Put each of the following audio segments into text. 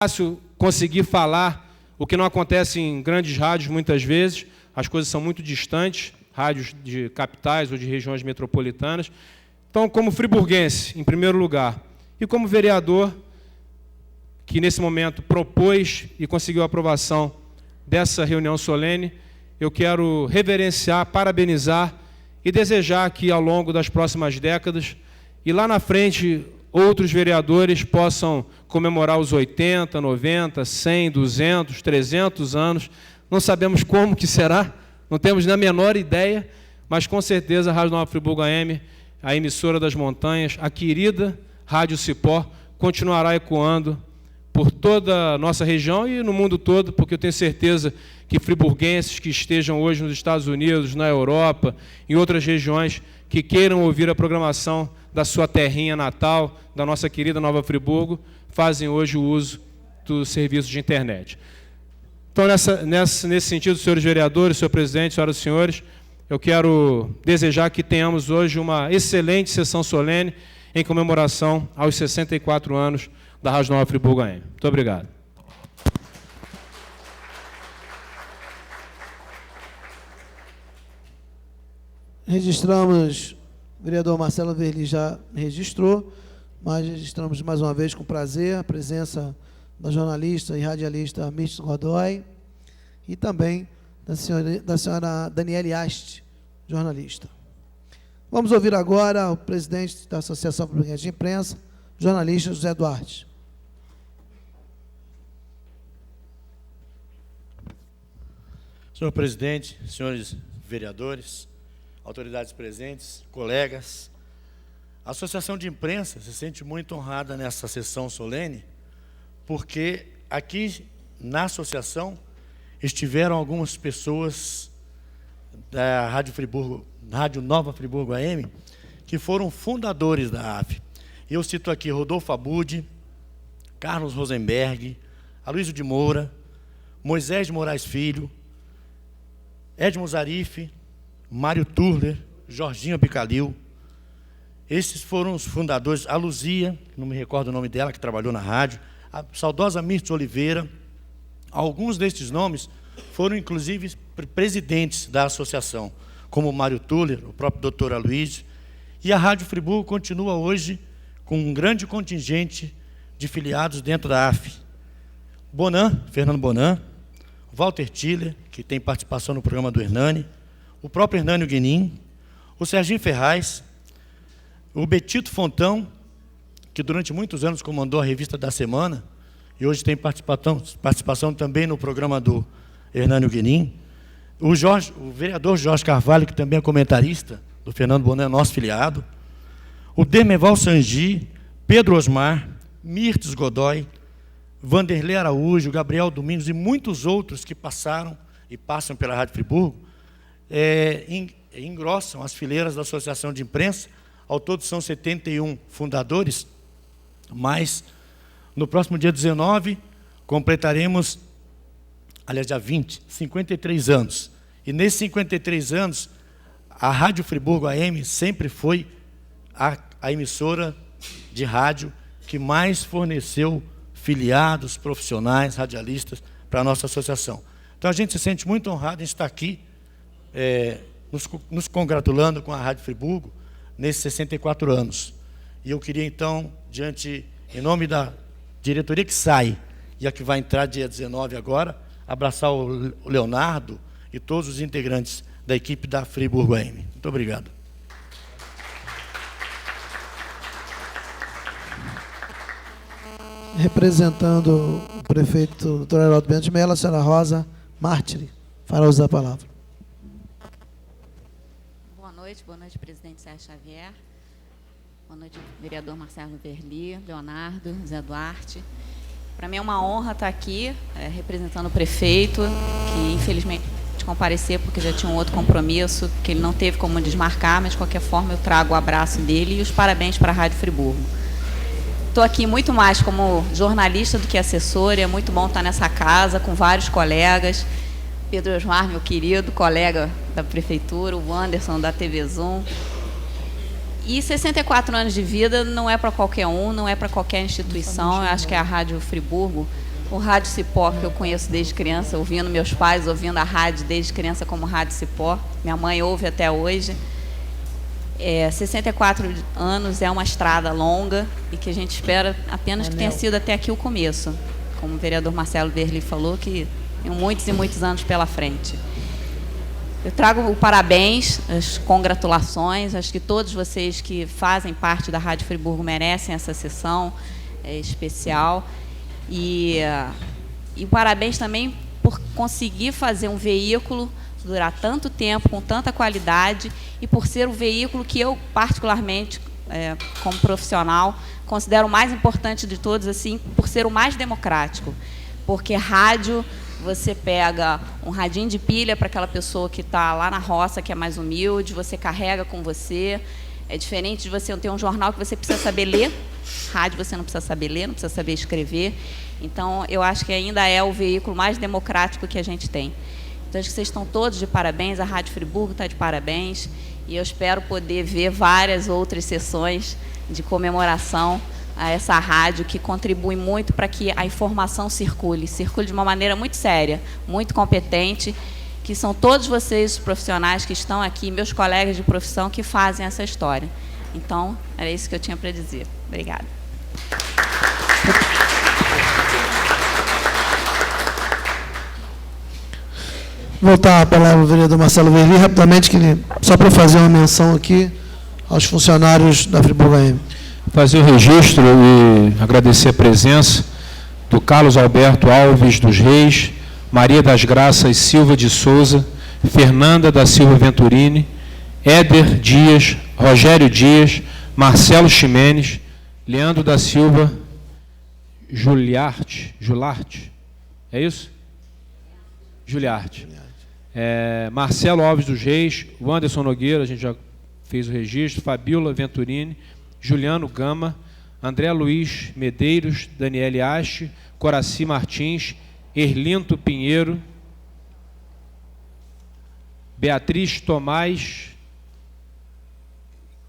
fácil conseguir falar o que não acontece em grandes rádios muitas vezes, as coisas são muito distantes, rádios de capitais ou de regiões metropolitanas. Então, como friburguense, em primeiro lugar, e como vereador, que nesse momento propôs e conseguiu a aprovação dessa reunião solene, eu quero reverenciar, parabenizar e desejar que, ao longo das próximas décadas, e lá na frente, outros vereadores possam comemorar os 80, 90, 100, 200, 300 anos. Não sabemos como que será, não temos nem a menor ideia, mas com certeza a Rádio Nova Friburgo AM, a emissora das montanhas, a querida Rádio Cipó, continuará ecoando por toda a nossa região e no mundo todo, porque eu tenho certeza que friburguenses que estejam hoje nos Estados Unidos, na Europa, em outras regiões, que queiram ouvir a programação da sua terrinha natal, da nossa querida Nova Friburgo, fazem hoje o uso do serviço de internet. Então, nesse sentido, senhores vereadores, senhor presidente, senhoras e senhores, eu quero desejar que tenhamos hoje uma excelente sessão solene em comemoração aos 64 anos da Rádio Nova Friburgo AM. Muito obrigado. Registramos, o vereador Marcelo Verli já registrou, mas registramos mais uma vez com prazer a presença da jornalista e radialista Mirtes Godoy e também da senhora Daniele Ast, jornalista. Vamos ouvir agora o presidente da Associação Friburguense de Imprensa, jornalista José Duarte. Senhor presidente, senhores vereadores, autoridades presentes, colegas, a Associação de Imprensa se sente muito honrada nessa sessão solene, porque aqui na associação estiveram algumas pessoas da Rádio Nova Friburgo AM, que foram fundadores da AF. Eu cito aqui Rodolfo Abud, Carlos Rosenberg, Aloysio de Moura, Moisés de Moraes Filho, Edmo Zarif, Mário Turler, Jorginho Bicalil. Esses foram os fundadores, a Luzia, não me recordo o nome dela, que trabalhou na rádio, a saudosa Mirtes Oliveira. Alguns destes nomes foram, inclusive, presidentes da associação, como Mário Turler, o próprio doutor Aloysio. E a Rádio Friburgo continua hoje com um grande contingente de filiados dentro da AF. Bonan, Fernando Bonan, Walter Tiller, que tem participação no programa do Hernani, o próprio Hernânio Guenin, o Serginho Ferraz, o Betito Fontão, que durante muitos anos comandou a Revista da Semana, e hoje tem participação também no programa do Hernânio Guenin, o vereador Jorge Carvalho, que também é comentarista do Fernando Bonan, nosso filiado, o Dermeval Sangi, Pedro Osmar, Mirtes Godoy, Vanderlei Araújo, Gabriel Domingos e muitos outros que passaram e passam pela Rádio Friburgo, engrossam as fileiras da Associação de Imprensa. Ao todo são 71 fundadores, mas no próximo dia 19 completaremos, aliás, dia 20, 53 anos. E nesses 53 anos, a Rádio Friburgo AM sempre foi a emissora de rádio que mais forneceu filiados, profissionais, radialistas para a nossa associação. Então, a gente se sente muito honrado em estar aqui, nos congratulando com a Rádio Friburgo nesses 64 anos. E eu queria, então, em nome da diretoria que sai, e a que vai entrar dia 19 agora, abraçar o Leonardo e todos os integrantes da equipe da Friburgo AM. Muito obrigado. Representando o prefeito Dr. Heraldo Bento de Mello, a senhora Rosa Mártire, fará usar a palavra. Boa noite, presidente Sérgio Xavier. Boa noite, vereador Marcelo Verli, Leonardo, Zé Duarte. Para mim é uma honra estar aqui, representando o prefeito, que infelizmente não pôde comparecer porque já tinha um outro compromisso, que ele não teve como desmarcar, mas de qualquer forma eu trago o abraço dele e os parabéns para a Rádio Friburgo. Estou aqui muito mais como jornalista do que assessora, é muito bom estar nessa casa com vários colegas. Pedro Osmar, meu querido colega da prefeitura, o Anderson da TV Zoom. E 64 anos de vida não é para qualquer um, não é para qualquer instituição. Eu acho que a Rádio Friburgo o Rádio Cipó, que eu conheço desde criança, ouvindo meus pais, ouvindo a rádio desde criança como Rádio Cipó. Minha mãe ouve até hoje. 64 anos é uma estrada longa e que a gente espera apenas que tenha sido até aqui o começo. Como o vereador Marcelo Verli falou, que tem muitos e muitos anos pela frente. Eu trago o parabéns, as congratulações. Acho que todos vocês que fazem parte da Rádio Friburgo merecem essa sessão especial. E parabéns também por conseguir fazer um veículo durar tanto tempo, com tanta qualidade, e por ser um veículo que eu, particularmente, como profissional, considero o mais importante de todos, assim, por ser o mais democrático. Porque rádio, você pega um radinho de pilha para aquela pessoa que está lá na roça, que é mais humilde, você carrega com você. É diferente de você ter um jornal que você precisa saber ler. Rádio você não precisa saber ler, não precisa saber escrever. Então, eu acho que ainda é o veículo mais democrático que a gente tem. Então, acho que vocês estão todos de parabéns, a Rádio Friburgo está de parabéns, e eu espero poder ver várias outras sessões de comemoração a essa rádio, que contribui muito para que a informação circule de uma maneira muito séria, muito competente, que são todos vocês, os profissionais que estão aqui, meus colegas de profissão, que fazem essa história. Então, era isso que eu tinha para dizer. Obrigada. Voltar a palavra ao vereador Marcelo Verli, rapidamente, só para fazer uma menção aqui aos funcionários da Friburgo AM. Fazer o registro e agradecer a presença do Carlos Alberto Alves dos Reis, Maria das Graças Silva de Souza, Fernanda da Silva Venturini, Éder Dias, Rogério Dias, Marcelo Ximenes, Leandro da Silva Juliarte, é isso? Juliarte. Marcelo Alves dos Reis, o Anderson Nogueira, a gente já fez o registro, Fabiola Venturini, Juliano Gama, André Luiz Medeiros, Daniele Ache, Coraci Martins, Erlinto Pinheiro, Beatriz Tomás,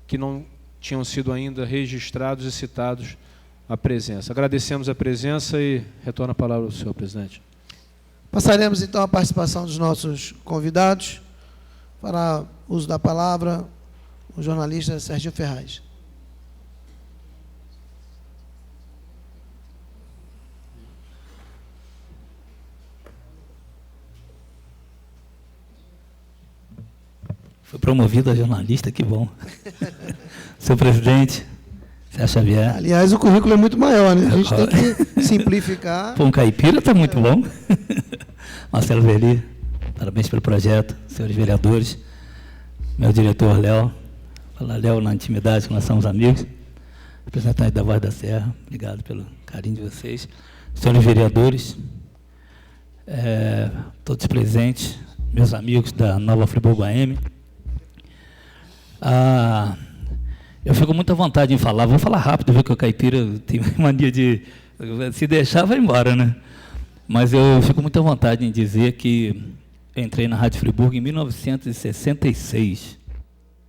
que não tinham sido ainda registrados e citados a presença. Agradecemos a presença e retorno a palavra ao senhor presidente. Passaremos, então, a participação dos nossos convidados. Para uso da palavra, o jornalista Sergio Ferraz. Foi promovido a jornalista, que bom. Senhor presidente, Sérgio Xavier. Aliás, o currículo é muito maior, né? A gente tem que simplificar. Pão caipira está muito bom. Marcelo Verli, parabéns pelo projeto, senhores vereadores, meu diretor Léo, falar Léo na intimidade, que nós somos amigos, representante da Voz da Serra, obrigado pelo carinho de vocês, senhores vereadores, todos presentes, meus amigos da Nova Friburgo AM. Eu fico muito à vontade em falar, vou falar rápido, viu, que o caipira tem mania de, se deixar, vai embora, né? Mas eu fico muito à vontade em dizer que eu entrei na Rádio Friburgo em 1966.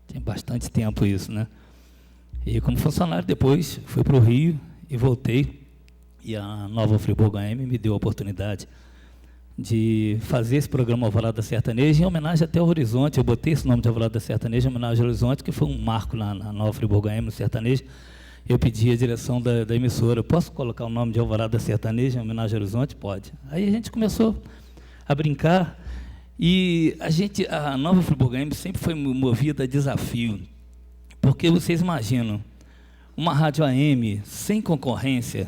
Tem bastante tempo isso, né? E como funcionário depois fui para o Rio e voltei. E a Nova Friburgo AM me deu a oportunidade de fazer esse programa Alvorada Sertaneja em homenagem até ao Horizonte. Eu botei esse nome de Alvorada Sertaneja em homenagem ao Horizonte, que foi um marco na Nova Friburgo AM, no Sertanejo. Eu pedi à direção da emissora, posso colocar o nome de Alvorada Sertaneja em homenagem ao Horizonte? Pode. Aí a gente começou a brincar e a Nova Friburgo AM sempre foi movida a desafio, porque vocês imaginam, uma rádio AM sem concorrência,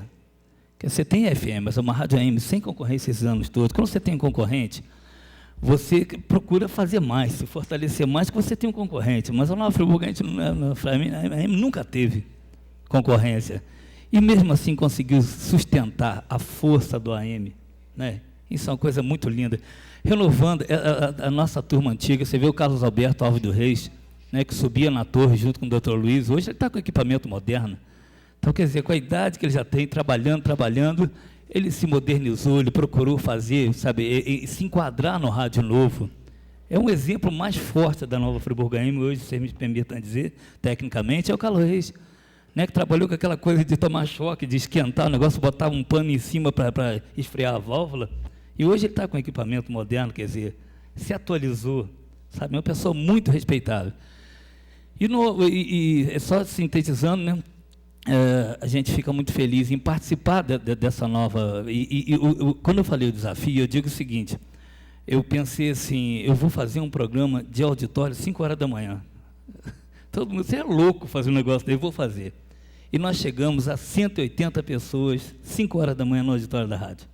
que você tem FM, mas é uma rádio AM sem concorrência esses anos todos. Quando você tem um concorrente, você procura fazer mais, se fortalecer mais, que você tem um concorrente, mas a Nova Friburgo AM nunca teve concorrência. E mesmo assim conseguiu sustentar a força do AM, né? Isso é uma coisa muito linda. Renovando a nossa turma antiga, você vê o Carlos Alberto Alves do Reis, né, que subia na torre junto com o Dr. Luiz, hoje ele está com equipamento moderno. Então, quer dizer, com a idade que ele já tem, trabalhando, ele se modernizou, ele procurou fazer, sabe, e se enquadrar no rádio novo. É um exemplo mais forte da Nova Friburgo AM, hoje, se vocês me permitam dizer, tecnicamente, é o Carlos Reis. né, que trabalhou com aquela coisa de tomar choque, de esquentar o negócio, botar um pano em cima para esfriar a válvula, e hoje ele está com equipamento moderno, quer dizer, se atualizou, sabe, é uma pessoa muito respeitável. E só sintetizando, né, a gente fica muito feliz em participar dessa nova... Quando eu falei o desafio, eu digo o seguinte, eu pensei assim, eu vou fazer um programa de auditório 5 horas da manhã. Todo mundo, você é louco fazer um negócio daí, eu vou fazer. E nós chegamos a 180 pessoas, 5 horas da manhã no auditório da rádio.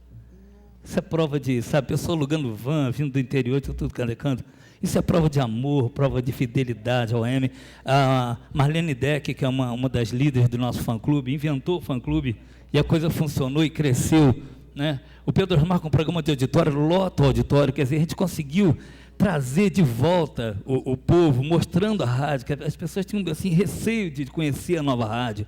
Isso é prova de, sabe, pessoa alugando van, vindo do interior, de tudo cada canto. Isso é prova de amor, prova de fidelidade ao M. A Marlene Deck, que é uma das líderes do nosso fã-clube, inventou o fã-clube e a coisa funcionou e cresceu, né? O Pedro Osmar, com um programa de auditório, lota o auditório, quer dizer, a gente conseguiu trazer de volta o povo, mostrando a rádio, que as pessoas tinham assim, receio de conhecer a nova rádio,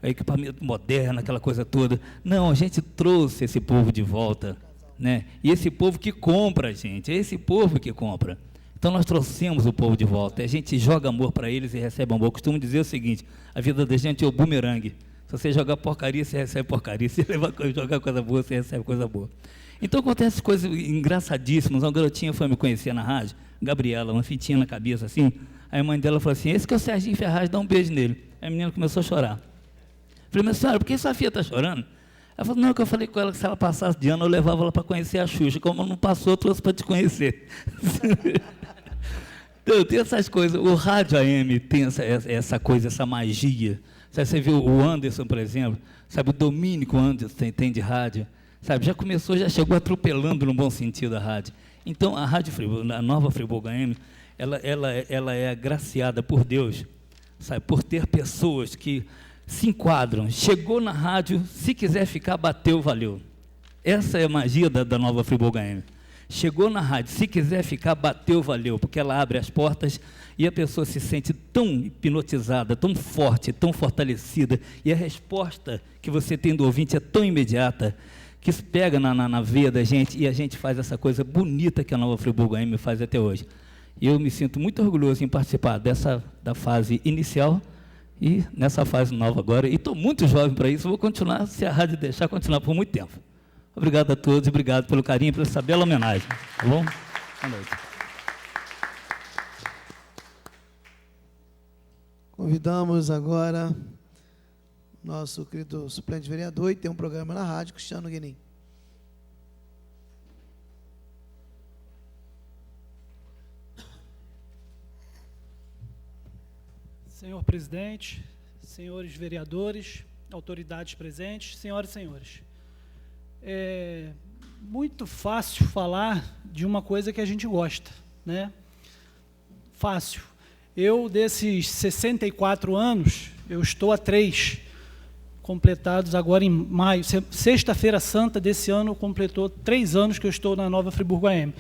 equipamento moderno, aquela coisa toda. Não, a gente trouxe esse povo de volta, né? E esse povo que compra, gente, é esse povo que compra. Então nós trouxemos o povo de volta, a gente joga amor para eles e recebe amor. Eu costumo dizer o seguinte, a vida da gente é o bumerangue. Se você jogar porcaria, você recebe porcaria. Se você jogar coisa boa, você recebe coisa boa. Então acontece coisas engraçadíssimas. Uma garotinha foi me conhecer na rádio, Gabriela, uma fitinha na cabeça assim. Aí a mãe dela falou assim, esse que é o Serginho Ferraz, dá um beijo nele. Aí a menina começou a chorar. Falei, mas senhora, por que sua filha está chorando? Ela falou, não, que eu falei com ela que se ela passasse de ano, eu levava ela para conhecer a Xuxa. Como não passou, eu trouxe para te conhecer. Então, tem essas coisas. O rádio AM tem essa coisa, essa magia. Você viu o Anderson, por exemplo, sabe, o domínio que o Anderson tem de rádio, sabe, já começou, já chegou atropelando no bom sentido a rádio. Então, a Rádio Friburgo, a nova Friburgo AM, ela é agraciada por Deus, sabe, por ter pessoas que se enquadram. Chegou na rádio, se quiser ficar, bateu, valeu. Essa é a magia da nova Friburgo AM. Chegou na rádio, se quiser ficar, bateu, valeu, porque ela abre as portas e a pessoa se sente tão hipnotizada, tão forte, tão fortalecida, e a resposta que você tem do ouvinte é tão imediata, que isso pega na veia da gente, e a gente faz essa coisa bonita que a nova Friburgo AM faz até hoje. E eu me sinto muito orgulhoso em participar da fase inicial e nessa fase nova agora, e estou muito jovem para isso, vou continuar, se a rádio deixar, continuar por muito tempo. Obrigado a todos, obrigado pelo carinho, por essa bela homenagem. Tá bom? Boa noite. Convidamos agora nosso querido suplente vereador e tem um programa na rádio, Cristiano Guenin. Senhor presidente, senhores vereadores, autoridades presentes, senhoras e senhores. É muito fácil falar de uma coisa que a gente gosta, né? Fácil. Eu, desses 64 anos, eu estou há 3, completados agora em maio. Sexta-feira Santa desse ano completou 3 anos que eu estou na nova Friburgo AM.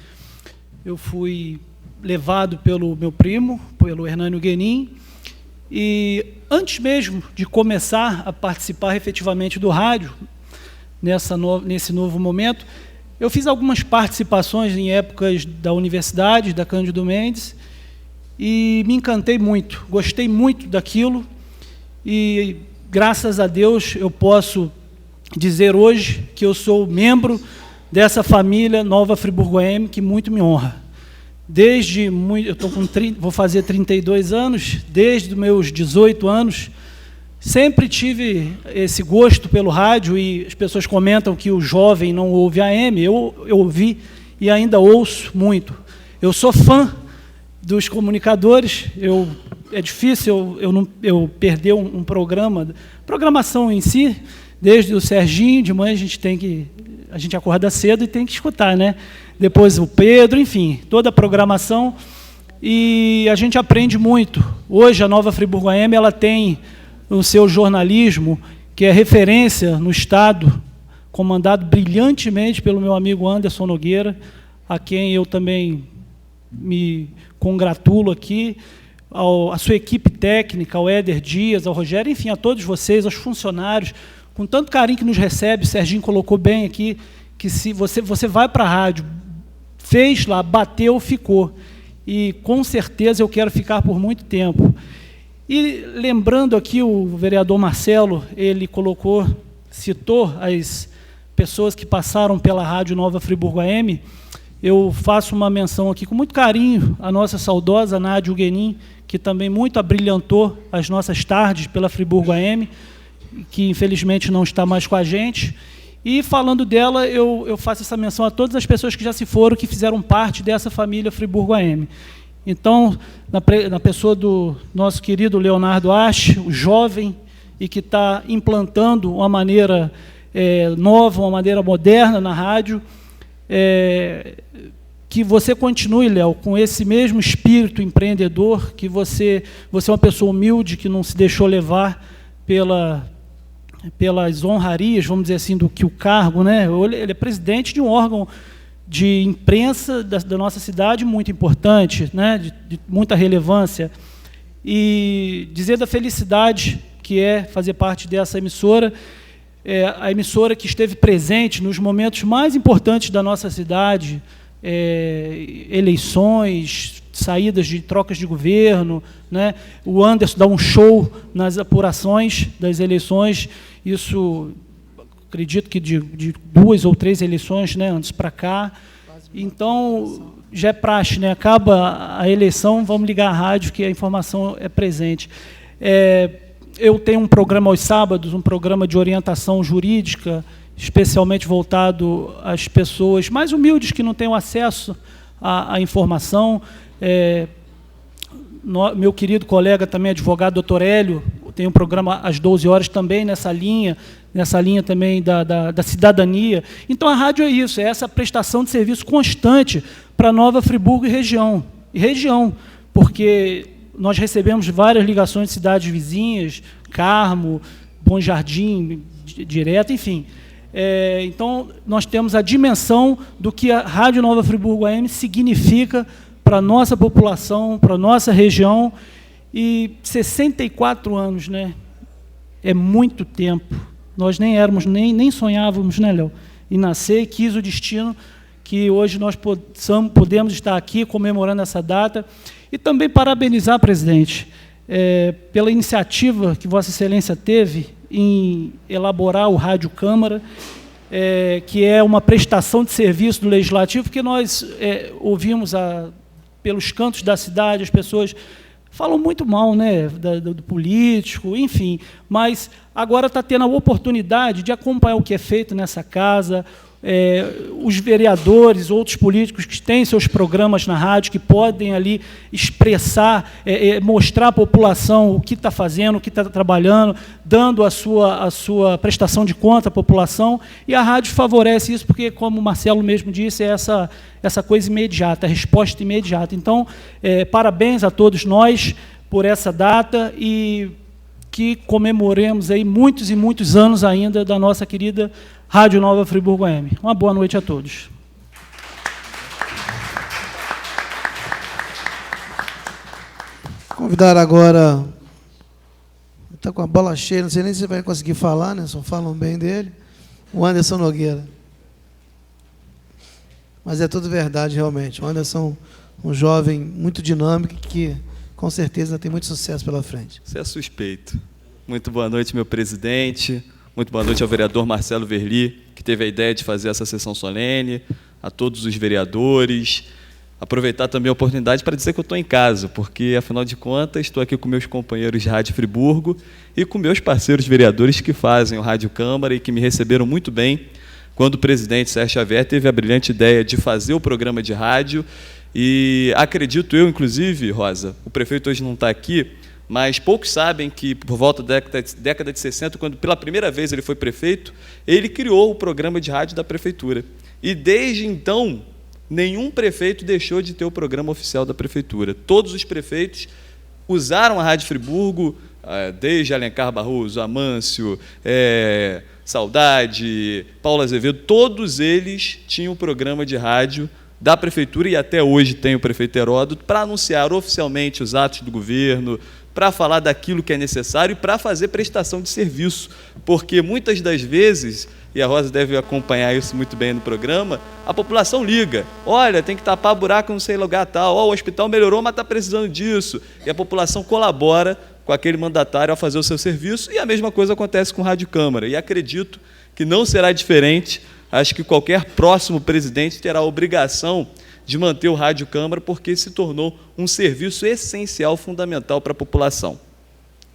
Eu fui levado pelo meu primo, pelo Hernânio Guenin, e antes mesmo de começar a participar efetivamente do rádio, nesse novo momento, eu fiz algumas participações em épocas da universidade, da Cândido Mendes, e me encantei muito, gostei muito daquilo, e graças a Deus eu posso dizer hoje que eu sou membro dessa família Nova Friburgo AM, que muito me honra. Vou fazer 32 anos, desde os meus 18 anos, sempre tive esse gosto pelo rádio, e as pessoas comentam que o jovem não ouve AM, eu ouvi e ainda ouço muito. Eu sou fã dos comunicadores, é difícil eu perder um programação em si, desde o Serginho, de manhã a gente acorda cedo e tem que escutar, né? Depois o Pedro, enfim, toda a programação, e a gente aprende muito. Hoje a nova Friburgo AM, ela tem o seu jornalismo, que é referência no Estado, comandado brilhantemente pelo meu amigo Anderson Nogueira, a quem eu também me congratulo aqui, a sua equipe técnica, ao Éder Dias, ao Rogério, enfim, a todos vocês, aos funcionários, com tanto carinho que nos recebe. O Serginho colocou bem aqui, que se você vai para a rádio, bateu, ficou. E, com certeza, eu quero ficar por muito tempo. E lembrando aqui, o vereador Marcelo, ele citou as pessoas que passaram pela Rádio Nova Friburgo AM. Eu faço uma menção aqui com muito carinho à nossa saudosa Nádia Huguenin, que também muito abrilhantou as nossas tardes pela Friburgo AM, que infelizmente não está mais com a gente. E falando dela, eu faço essa menção a todas as pessoas que já se foram, que fizeram parte dessa família Friburgo AM. Então, na pessoa do nosso querido Leonardo Asch, o jovem, e que está implantando uma maneira nova, uma maneira moderna na rádio, que você continue, Léo, com esse mesmo espírito empreendedor, que você é uma pessoa humilde, que não se deixou levar pelas honrarias, vamos dizer assim, do que o cargo, né? Ele é presidente de um órgão de imprensa da nossa cidade muito importante, né? de muita relevância. E dizer da felicidade que é fazer parte dessa emissora, a emissora que esteve presente nos momentos mais importantes da nossa cidade, eleições, saídas de trocas de governo, né? O Anderson dá um show nas apurações das eleições, isso, acredito que de 2 ou 3 eleições, né, antes para cá. Então, já é praxe, né? Acaba a eleição, vamos ligar a rádio, que a informação é presente. Eu tenho um programa aos sábados, um programa de orientação jurídica, especialmente voltado às pessoas mais humildes que não têm acesso à informação. Meu querido colega também, advogado doutor Hélio, tem um programa às 12 horas também nessa linha também da cidadania. Então, a rádio é isso, é essa prestação de serviço constante para Nova Friburgo e região, porque nós recebemos várias ligações de cidades vizinhas, Carmo, Bom Jardim, direto, enfim. Então, nós temos a dimensão do que a Rádio Nova Friburgo AM significa para a nossa população, para a nossa região. E 64 anos, né? É muito tempo. Nós nem sonhávamos, né, Léo, em nascer, e quis o destino que hoje nós podemos estar aqui comemorando essa data. E também parabenizar, presidente, pela iniciativa que Vossa Excelência teve em elaborar o Rádio Câmara, que é uma prestação de serviço do Legislativo, porque nós ouvimos pelos cantos da cidade, as pessoas falam muito mal, né, do político, enfim, mas agora está tendo a oportunidade de acompanhar o que é feito nessa casa, os vereadores, outros políticos que têm seus programas na rádio, que podem ali expressar, mostrar à população o que está fazendo, o que está trabalhando, dando a sua prestação de conta à população, e a rádio favorece isso, porque, como o Marcelo mesmo disse, é essa coisa imediata, a resposta imediata. Então, parabéns a todos nós por essa data, e que comemoremos aí muitos e muitos anos ainda da nossa querida Rádio Nova Friburgo AM. Uma boa noite a todos. Convidar agora, está com a bola cheia, não sei nem se você vai conseguir falar, né? Só falam bem dele, o Anderson Nogueira. Mas é tudo verdade, realmente. O Anderson, um jovem muito dinâmico, que com certeza tem muito sucesso pela frente. Você é suspeito. Muito boa noite, meu presidente. Muito boa noite ao vereador Marcelo Verli, que teve a ideia de fazer essa sessão solene, a todos os vereadores. Aproveitar também a oportunidade para dizer que eu estou em casa, porque, afinal de contas, estou aqui com meus companheiros de Rádio Friburgo e com meus parceiros vereadores que fazem o Rádio Câmara e que me receberam muito bem quando o presidente Sérgio Xavier teve a brilhante ideia de fazer o programa de rádio. E acredito eu, inclusive, Rosa, o prefeito hoje não está aqui, mas poucos sabem que, por volta da década de 60, quando pela primeira vez ele foi prefeito, ele criou o programa de rádio da prefeitura. E, desde então, nenhum prefeito deixou de ter o programa oficial da prefeitura. Todos os prefeitos usaram a Rádio Friburgo, desde Alencar Barroso, Amâncio, Saudade, Paulo Azevedo, todos eles tinham o programa de rádio da prefeitura, e até hoje tem o prefeito Heródoto, para anunciar oficialmente os atos do governo, para falar daquilo que é necessário e para fazer prestação de serviço, porque muitas das vezes, e a Rosa deve acompanhar isso muito bem no programa, a população liga, olha, tem que tapar buraco não sei lugar tal, o hospital melhorou, mas está precisando disso, e a população colabora com aquele mandatário a fazer o seu serviço, e a mesma coisa acontece com Rádio Câmara. E acredito que não será diferente. Acho que qualquer próximo presidente terá a obrigação de manter o Rádio Câmara, porque se tornou um serviço essencial, fundamental para a população.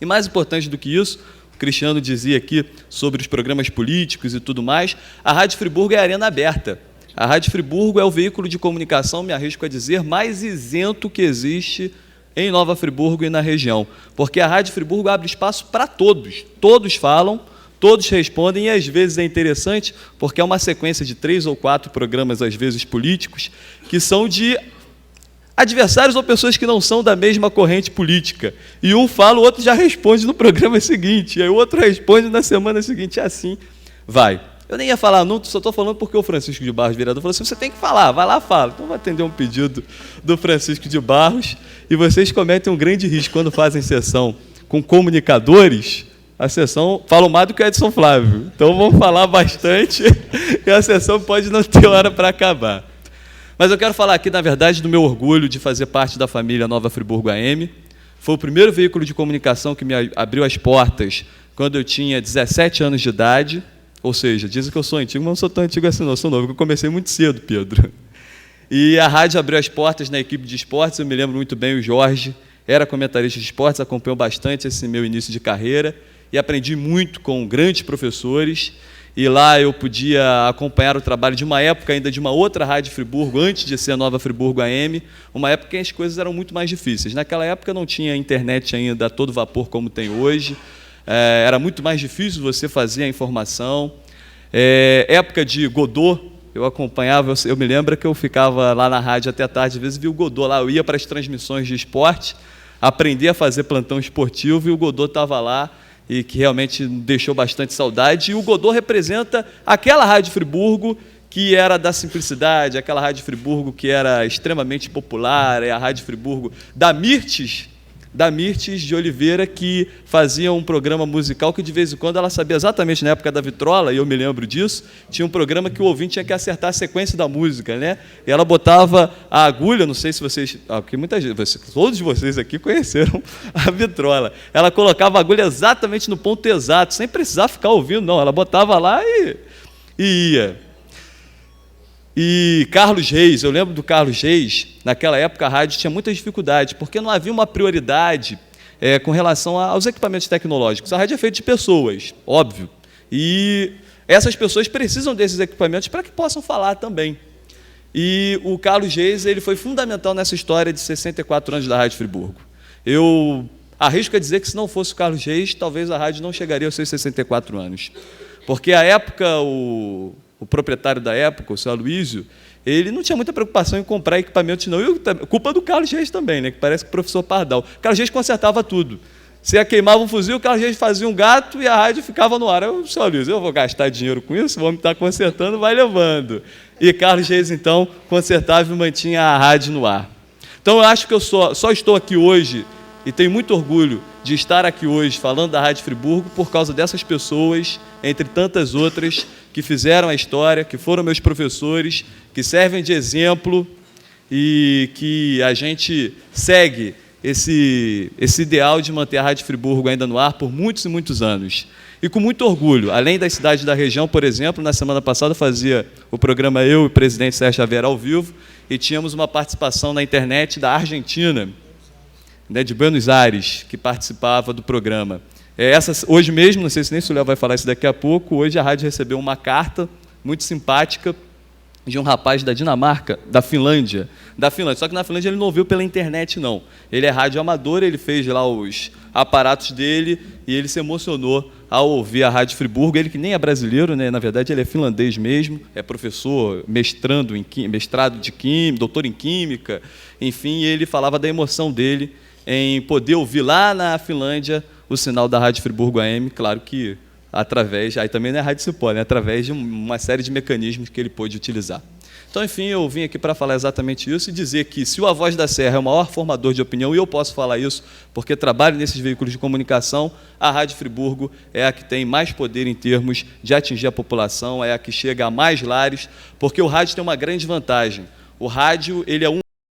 E mais importante do que isso, o Cristiano dizia aqui sobre os programas políticos e tudo mais, a Rádio Friburgo é a arena aberta. A Rádio Friburgo é o veículo de comunicação, me arrisco a dizer, mais isento que existe em Nova Friburgo e na região, porque a Rádio Friburgo abre espaço para todos. Todos falam, todos respondem, e às vezes é interessante, porque é uma sequência de 3 ou 4 programas, às vezes políticos, que são de adversários ou pessoas que não são da mesma corrente política. E um fala, o outro já responde no programa seguinte, e aí o outro responde na semana seguinte, e assim vai. Eu nem ia falar, não, só estou falando porque o Francisco de Barros, vereador, falou assim, você tem que falar, vai lá, fala. Então, vou atender um pedido do Francisco de Barros, e vocês cometem um grande risco quando fazem sessão com comunicadores, a sessão falam mais do que o Edson Flávio. Então, vamos falar bastante, e a sessão pode não ter hora para acabar. Mas eu quero falar aqui, na verdade, do meu orgulho de fazer parte da família Nova Friburgo AM. Foi o primeiro veículo de comunicação que me abriu as portas quando eu tinha 17 anos de idade. Ou seja, dizem que eu sou antigo, mas não sou tão antigo assim não, eu sou novo, porque eu comecei muito cedo, Pedro. E a rádio abriu as portas na equipe de esportes, eu me lembro muito bem, o Jorge era comentarista de esportes, acompanhou bastante esse meu início de carreira, e aprendi muito com grandes professores, e lá eu podia acompanhar o trabalho de uma época ainda de uma outra Rádio Friburgo, antes de ser a Nova Friburgo AM, uma época em que as coisas eram muito mais difíceis. Naquela época não tinha internet ainda a todo vapor como tem hoje, era muito mais difícil você fazer a informação. Época de Godot, eu acompanhava, eu me lembro que eu ficava lá na rádio até tarde, às vezes via o Godot lá, eu ia para as transmissões de esporte, aprendi a fazer plantão esportivo, e o Godot estava lá, e que realmente deixou bastante saudade. E o Godot representa aquela Rádio Friburgo que era da simplicidade, aquela Rádio Friburgo que era extremamente popular, a Rádio Friburgo da Mirtes de Oliveira, que fazia um programa musical que, de vez em quando, ela sabia exatamente, na época da vitrola, e eu me lembro disso, tinha um programa que o ouvinte tinha que acertar a sequência da música, né? E ela botava a agulha, não sei se vocês... porque muita gente, todos vocês aqui conheceram a vitrola. Ela colocava a agulha exatamente no ponto exato, sem precisar ficar ouvindo, não. Ela botava lá e ia. E Carlos Reis, eu lembro do Carlos Reis, naquela época a rádio tinha muitas dificuldades, porque não havia uma prioridade com relação aos equipamentos tecnológicos. A rádio é feita de pessoas, óbvio, e essas pessoas precisam desses equipamentos para que possam falar também. E o Carlos Reis, ele foi fundamental nessa história de 64 anos da Rádio Friburgo. Eu arrisco a dizer que, se não fosse o Carlos Reis, talvez a rádio não chegaria aos seus 64 anos. Porque, à época, o proprietário da época, o seu Aloísio, ele não tinha muita preocupação em comprar equipamentos, não. E culpa do Carlos Reis também, né, que parece que o professor Pardal. O Carlos Reis consertava tudo. Se queimava um fuzil, o Carlos Reis fazia um gato e a rádio ficava no ar. Eu, seu Aloísio, eu vou gastar dinheiro com isso? Vamos estar consertando, vai levando. E Carlos Reis, então, consertava e mantinha a rádio no ar. Então, eu acho que eu só estou aqui hoje, e tenho muito orgulho de estar aqui hoje falando da Rádio Friburgo por causa dessas pessoas, entre tantas outras, que fizeram a história, que foram meus professores, que servem de exemplo e que a gente segue esse ideal de manter a Rádio Friburgo ainda no ar por muitos e muitos anos. E com muito orgulho, além das cidades da região, por exemplo, na semana passada fazia o programa eu e o presidente Sérgio Xavier ao vivo, e tínhamos uma participação na internet da Argentina, né, de Buenos Aires, que participava do programa. Hoje mesmo, não sei se nem o Léo vai falar isso daqui a pouco, hoje a rádio recebeu uma carta muito simpática de um rapaz da Dinamarca, da Finlândia. Só que na Finlândia ele não ouviu pela internet, não. Ele é rádio amador, ele fez lá os aparatos dele e ele se emocionou ao ouvir a Rádio Friburgo. Ele que nem é brasileiro, né? Na verdade ele é finlandês mesmo, é professor, mestrado de química, doutor em química, enfim, ele falava da emoção dele em poder ouvir lá na Finlândia o sinal da Rádio Friburgo AM, claro que através, aí também não é Rádio Cipó, né? Através de uma série de mecanismos que ele pôde utilizar. Então, enfim, eu vim aqui para falar exatamente isso e dizer que, se o A Voz da Serra é o maior formador de opinião, e eu posso falar isso porque trabalho nesses veículos de comunicação, a Rádio Friburgo é a que tem mais poder em termos de atingir a população, é a que chega a mais lares, porque o rádio tem uma grande vantagem. O rádio, ele é